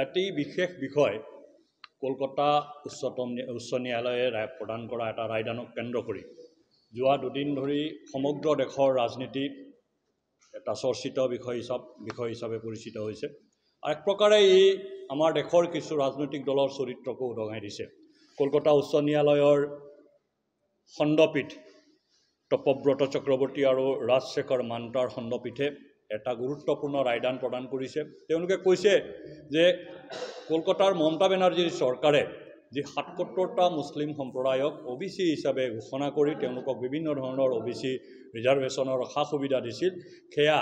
এটি বিশেষ বিষয় কলকাতা উচ্চ ন্যায়ালয়ে ৰায় প্ৰদান কৰা এটা ৰায়দানক কেন্দ্ৰ কৰি যোৱা দুদিন ধৰি সমগ্ৰ দেশৰ ৰাজনীতি এটা চৰ্চিত বিষয় হিচাপে পৰিচিত হৈছে। আৰু এক প্ৰকাৰে ই আমাৰ দেশৰ কিছু ৰাজনৈতিক দলৰ চৰিত্ৰকো উদঙাই দিছে। কলকাতা উচ্চ ন্যায়ালয়ৰ খণ্ডপীঠ তপব্ৰত চক্ৰৱৰ্তী আৰু ৰাজশেখৰ মান্তাৰ খণ্ডপীঠে এটা গুৰুত্বপূৰ্ণ ৰায়দান প্ৰদান কৰিছে। তেওঁলোকে কৈছে যে কলকাতাৰ মমতা বেনাৰ্জীৰ চৰকাৰে যি ৭৭টা মুছলিম সম্প্ৰদায়ক OBC হিচাপে ঘোষণা কৰি তেওঁলোকক বিভিন্ন ধৰণৰ OBC ৰিজাৰ্ভেশ্যনৰ সা সুবিধা দিছিল, সেয়া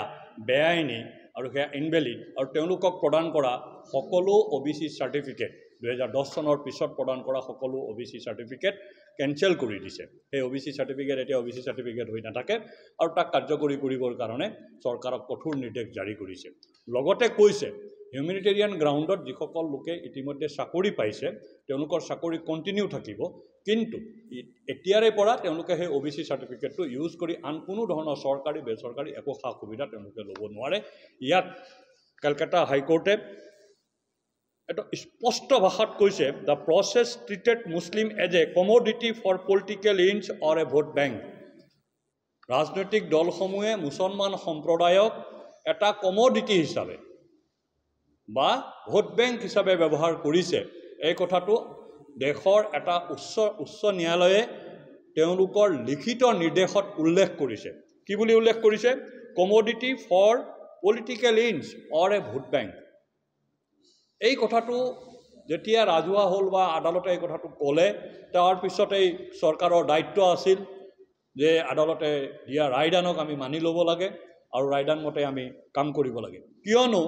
বেআইনী আৰু সেয়া ইনভেলিড আৰু তেওঁলোকক প্ৰদান কৰা সকলো OBC চাৰ্টিফিকেট 2010 চনৰ পিছত প্ৰদান কৰা সকলো OBC চাৰ্টিফিকেট কেনচেল কৰি দিছে। সেই OBC চাৰ্টিফিকেট এতিয়া OBC চাৰ্টিফিকেট হৈ নাথাকে আৰু তাক কাৰ্যকৰী কৰিবৰ কাৰণে চৰকাৰক কঠোৰ নিৰ্দেশ জাৰি কৰিছে। লগতে কৈছে হিউমেনিটেৰিয়ান গ্ৰাউণ্ডত যিসকল লোকে ইতিমধ্যে চাকৰি পাইছে তেওঁলোকৰ চাকৰি কণ্টিনিউ থাকিব, কিন্তু এতিয়াৰে পৰা তেওঁলোকে সেই OBC চাৰ্টিফিকেটটো ইউজ কৰি আন কোনো ধৰণৰ চৰকাৰী বেচৰকাৰী একো সা সুবিধা তেওঁলোকে ল'ব নোৱাৰে। ইয়াত কলকাতা হাইকোৰ্টে এটা স্পষ্ট ভাষাত কৈছে, the process treated Muslim as a commodity for political ends or a vote bank. ৰাজনৈতিক দলসমূহে মুছলমান সম্প্ৰদায়ক এটা কমোডিটি হিচাপে বা ভোট বেংক হিচাপে ব্যৱহাৰ কৰিছে। এই কথাটো দেশৰ এটা উচ্চ ন্যায়ালয়ে তেওঁলোকৰ লিখিত নিৰ্দেশত উল্লেখ কৰিছে। কি বুলি উল্লেখ কৰিছে? Commodity for political ends or a vote bank. এই কথাটো যেতিয়া ৰাজহুৱা হ'ল বা আদালতে এই কথাটো ক'লে, তাৰ পিছতেই চৰকাৰৰ দায়িত্ব আছিল যে আদালতে দিয়া ৰায়দানক আমি মানি ল'ব লাগে আৰু ৰায়দান মতে আমি কাম কৰিব লাগে। কিয়নো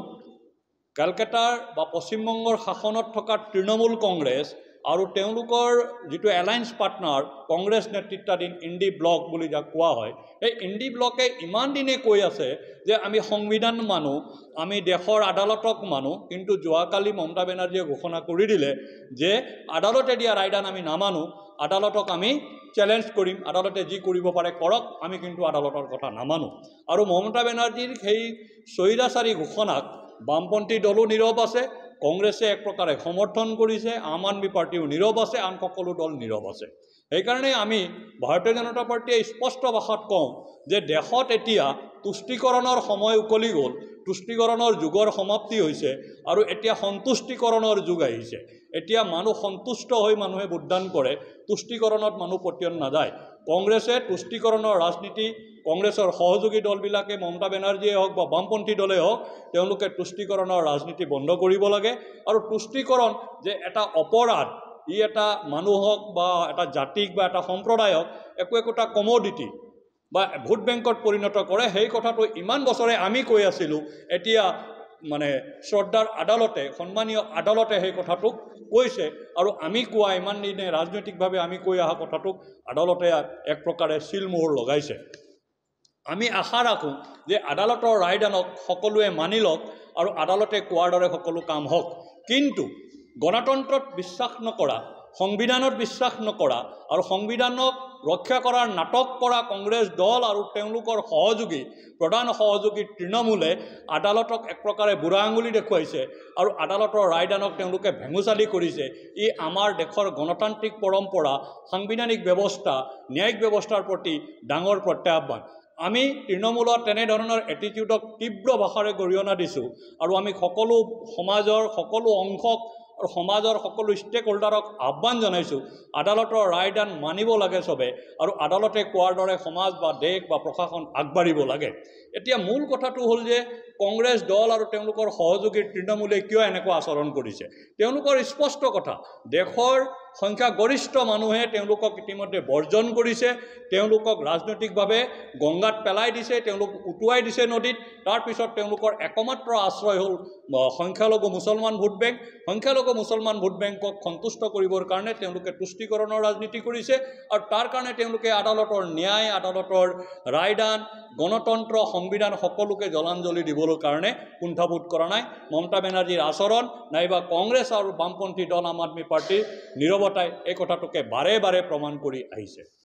কলকাতাৰ বা পশ্চিমবংগৰ শাসনত থকা তৃণমূল কংগ্ৰেছ আৰু তেওঁলোকৰ যিটো এলায়েন্স পাৰ্টনাৰ কংগ্ৰেছ নেতৃত্বাধীন ইণ্ডি ব্লক বুলি যাক কোৱা হয়, এই ইণ্ডি ব্লকে ইমান দিনে কৈ আছে যে আমি সংবিধান মানো, আমি দেশৰ আদালতক মানো, কিন্তু যোৱাকালি মমতা বেনাৰ্জীয়ে ঘোষণা কৰি দিলে যে আদালতে দিয়া ৰায়দান আমি নামানো, আদালতক আমি চেলেঞ্জ কৰিম, আদালতে যি কৰিব পাৰে কৰক, আমি কিন্তু আদালতৰ কথা নামানো। আৰু মমতা বেনাৰ্জীৰ সেই স্বৈৰাচাৰী ঘোষণাক বামপন্থী দলো নীৰৱ আছে, কংগ্ৰেছে এক প্ৰকাৰে সমৰ্থন কৰিছে, আম আদমি পাৰ্টিও নীৰৱ আছে, আন সকলো দল নীৰৱ আছে। সেইকাৰণে আমি ভাৰতীয় জনতা পাৰ্টীয়ে স্পষ্ট ভাষাত কওঁ যে দেশত এতিয়া তুষ্টিকৰণৰ সময় উকলি গ'ল, তুষ্টিকৰণৰ যুগৰ সমাপ্তি হৈছে আৰু এতিয়া সন্তুষ্টিকৰণৰ যুগ আহিছে। এতিয়া মানুহ সন্তুষ্ট হৈ মানুহে ভোটদান কৰে, তুষ্টিকৰণত মানুহ পতিয়ন নাযায়। কংগ্ৰেছে তুষ্টিকৰণৰ ৰাজনীতি, কংগ্ৰেছৰ সহযোগী দলবিলাকে মমতা বেনাৰ্জীয়ে হওক বা বামপন্থী দলেই হওক, তেওঁলোকে তুষ্টিকৰণৰ ৰাজনীতি বন্ধ কৰিব লাগে। আৰু তুষ্টিকৰণ যে এটা অপৰাধ, ই এটা মানুহক বা এটা জাতিক বা এটা সম্প্ৰদায়ক একোটা কমোডিটি বা ভোট বেংকত পৰিণত কৰে, সেই কথাটো ইমান বছৰে আমি কৈ আছিলোঁ। এতিয়া মানে শ্ৰদ্ধাৰ আদালতে, সন্মানীয় আদালতে সেই কথাটোক কৈছে আৰু আমি কোৱা ইমান দিনে ৰাজনৈতিকভাৱে আমি কৈ অহা কথাটোক আদালতে এক প্ৰকাৰে চিলমোহৰ লগাইছে। আমি আশা ৰাখোঁ যে আদালতৰ ৰায়দানক সকলোৱে মানি লওক আৰু আদালতে কোৱাৰ দৰে সকলো কাম হওক। কিন্তু গণতন্ত্ৰত বিশ্বাস নকৰা, সংবিধানত বিশ্বাস নকৰা আৰু সংবিধানক ৰক্ষা কৰাৰ নাটক কৰা কংগ্ৰেছ দল আৰু তেওঁলোকৰ সহযোগী, প্ৰধান সহযোগী তৃণমূলে আদালতক এক প্ৰকাৰে বুঢ়া আঙুলি দেখুৱাইছে আৰু আদালতৰ ৰায়দানক তেওঁলোকে ভেঙুচালি কৰিছে। ই আমাৰ দেশৰ গণতান্ত্ৰিক পৰম্পৰা, সাংবিধানিক ব্যৱস্থা, ন্যায়িক ব্যৱস্থাৰ প্ৰতি ডাঙৰ প্ৰত্যাহ্বান। আমি তৃণমূলৰ তেনেধৰণৰ এটিটিউডক তীব্ৰ ভাষাৰে গৰিহণা দিছোঁ আৰু আমি সকলো সমাজৰ সকলো অংশক আৰু সমাজৰ সকলো ষ্টেক হোল্ডাৰক আহ্বান জনাইছোঁ, আদালতৰ ৰায়দান মানিব লাগে চবে আৰু আদালতে কোৱাৰ দৰে সমাজ বা দেশ বা প্ৰশাসন আগবাঢ়িব লাগে। এতিয়া মূল কথাটো হ'ল যে কংগ্ৰেছ দল আৰু তেওঁলোকৰ সহযোগী তৃণমূলে কিয় এনেকুৱা আচৰণ কৰিছে। তেওঁলোকৰ স্পষ্ট কথা, দেশৰ সংখ্যাগৰিষ্ঠ মানুহে তেওঁলোকক ইতিমধ্যে বৰ্জন কৰিছে, তেওঁলোকক ৰাজনৈতিকভাৱে গংগাত পেলাই দিছে, তেওঁলোক উটুৱাই দিছে নদীত। তাৰপিছত তেওঁলোকৰ একমাত্ৰ আশ্ৰয় হ'ল সংখ্যালঘু মুছলমান ভোট বেংক। সংখ্যালঘু মুছলমান ভোট বেংকক সন্তুষ্ট কৰিবৰ কাৰণে তেওঁলোকে তুষ্টিকৰণৰ ৰাজনীতি কৰিছে আৰু তাৰ কাৰণে তেওঁলোকে আদালতৰ ন্যায়, আদালতৰ ৰায়দান, গণতন্ত্ৰ, সংবিধান সকলোকে জলাঞ্জলি দিবলৈ কাৰণে কুণ্ঠাবোধ কৰা নাই। মমতা বেনাৰ্জীৰ আচৰণ নাইবা কংগ্ৰেছ আৰু বামপন্থী দল আম আদমি পাৰ্টীৰ নীৰৱতাই এই কথাটোকে বাৰে বাৰে প্ৰমাণ কৰি আহিছে।